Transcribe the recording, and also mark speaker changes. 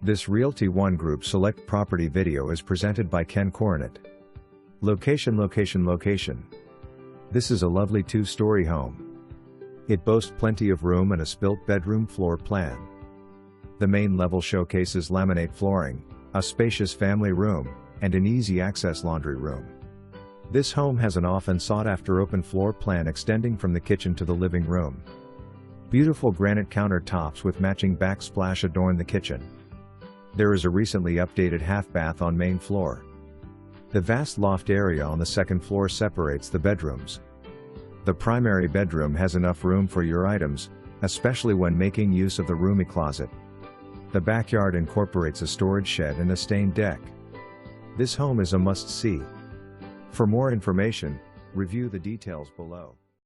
Speaker 1: This Realty ONE Group Select property video is presented by Quinn Drive. Location. This is a lovely two-story home. It boasts plenty of room and a spilt bedroom floor plan. The main level showcases laminate flooring, a spacious family room, and an easy-access laundry room. This home has an often sought-after open floor plan extending from the kitchen to the living room. Beautiful granite countertops with matching backsplash adorn the kitchen. There is a recently updated half bath on main floor. The vast loft area on the second floor separates the bedrooms. The primary bedroom has enough room for your items, especially when making use of the roomy closet. The backyard incorporates a storage shed and a stained deck. This home is a must-see. For more information, review the details below.